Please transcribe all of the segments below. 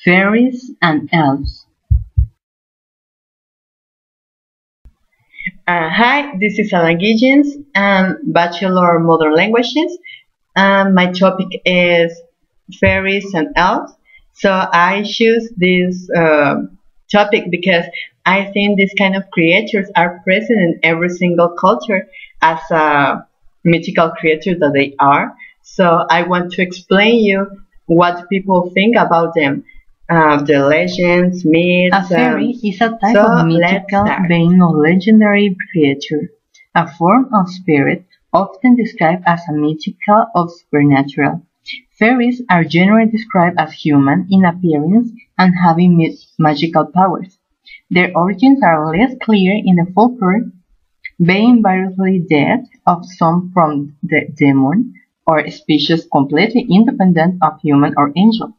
Fairies and elves. Hi, this is Alan Giggins. I'm Bachelor of Modern Languages, and my topic is fairies and elves. So I choose this topic because I think these kind of creatures are present in every single culture as a mythical creature that they are. So I want to explain you what people think about them, the legends, myths. A fairy is a type so of mythical being or legendary creature, a form of spirit often described as a mythical or supernatural. Fairies are generally described as human in appearance and having magical powers. Their origins are less clear in the folklore, being variously dead of some from the demon or species completely independent of human or angel.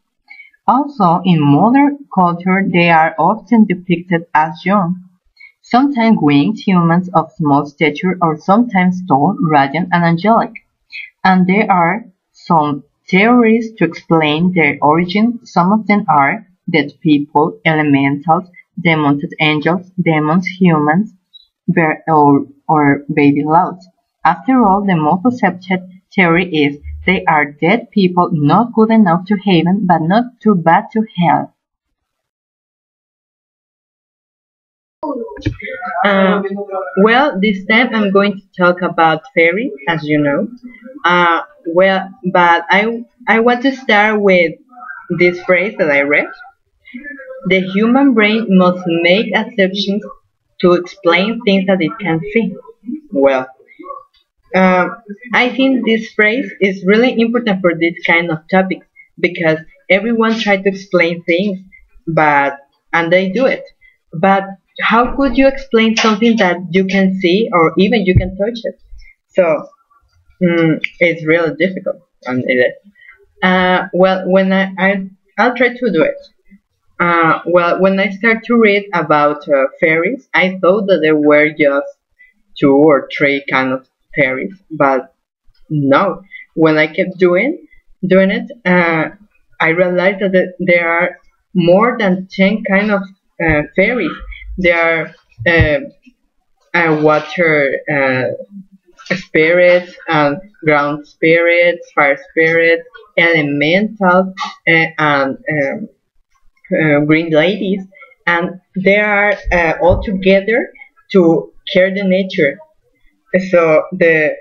Also, in modern culture they are often depicted as young, sometimes winged humans of small stature or sometimes tall, radiant and angelic. And there are some theories to explain their origin. Some of them are dead people, elementals, demonted angels, demons, humans, or baby louse. After all, the most accepted theory is they are dead people not good enough to heaven but not too bad to hell. Well, this time I'm going to talk about fairies, as you know. But I want to start with this phrase that I read. The human brain must make assumptions to explain things that it can see. Well, I think this phrase is really important for this kind of topics because everyone tries to explain things, but and they do it. But how could you explain something that you can see or even you can touch it? So it's really difficult, and it is. Well, when I'll try to do it. Well, when I started to read about fairies, I thought that there were just two or three kind of fairies, but no. When I kept doing it, I realized that there are more than 10 kind of fairies. There are water spirits, ground spirits, fire spirits, elementals, and green ladies, and they are all together to care the nature. So the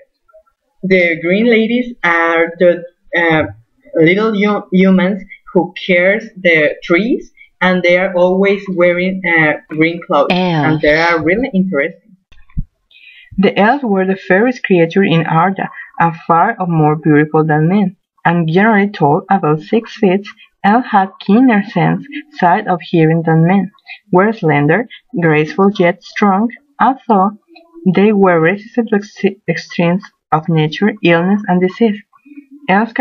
green ladies are the little humans who cares the trees, and they are always wearing green clothes, and they are really interesting. The elves were the fairest creature in Arda, and far more beautiful than men, and generally tall, about 6 feet. Elves had keener sense, sight of hearing than men, were slender, graceful yet strong, although they were resistant to extremes of nature, illness, and disease. Elves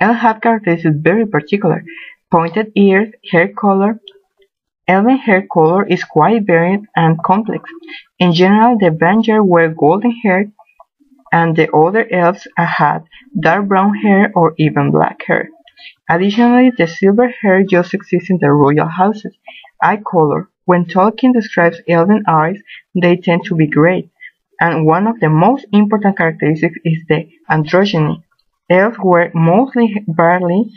have characteristics very particular: pointed ears, hair color. Elven hair color is quite varied and complex. In general, the Vanguard were golden-haired, and the other elves had dark brown hair or even black hair. Additionally, the silver hair just exists in the royal houses. Eye color. When Tolkien describes elven eyes, they tend to be gray, and one of the most important characteristics is the androgyny. Elves were mostly barley,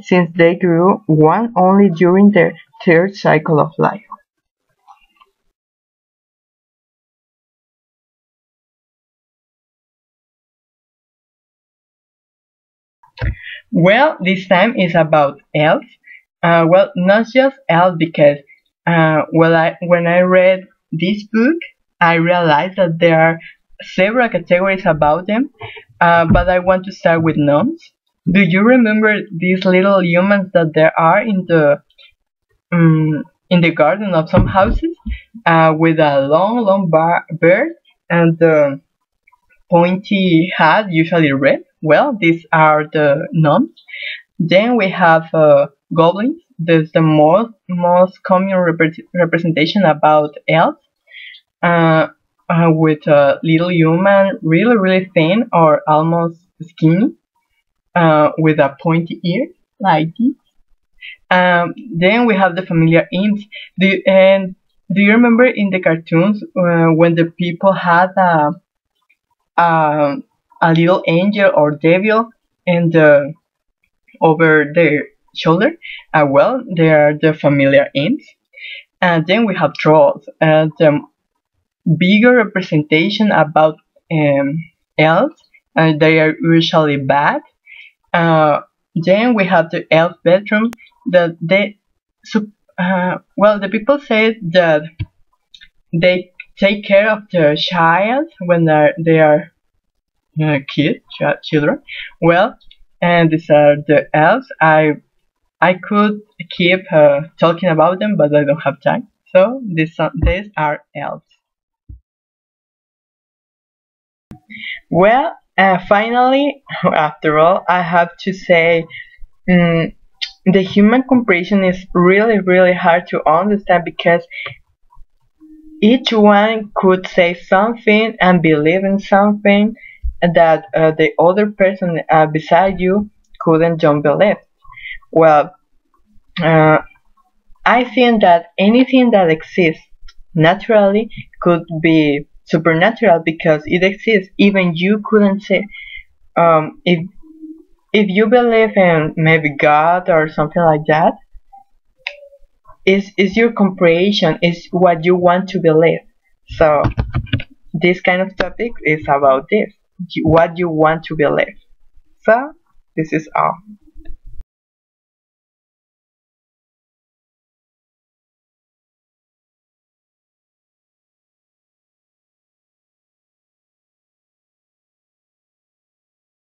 since they grew one only during their third cycle of life. Well, this time is about elves. Well, not just elves because when I read this book, I realized that there are several categories about them. But I want to start with gnomes. Do you remember these little humans that there are in the garden of some houses, with a long, long beard and pointy hat, usually red? Well, these are the gnomes. Then we have goblins. There's the most common representation about elves, with a little human, really, really thin or almost skinny, with a pointy ear like this. Then we have the familiar imps. Do you remember in the cartoons when the people had a, a little angel or devil and over their shoulder? Well, they are the familiar imps. And then we have trolls. The bigger representation about elves. They are usually bad. Then we have the elf bedroom. That they, well, the people say that they take care of the child when they are children. Well, and these are the elves. I could keep talking about them, but I don't have time. So these are elves. Well, finally, after all, I have to say mm, the human comparison is really, really hard to understand because each one could say something and believe in something that the other person beside you couldn't don't believe. Well, uh, I think that anything that exists naturally could be supernatural because it exists. Even you couldn't say. If you believe in maybe God or something like that, is your comprehension is what you want to believe. So this kind of topic is about this, what you want to believe. So this is all.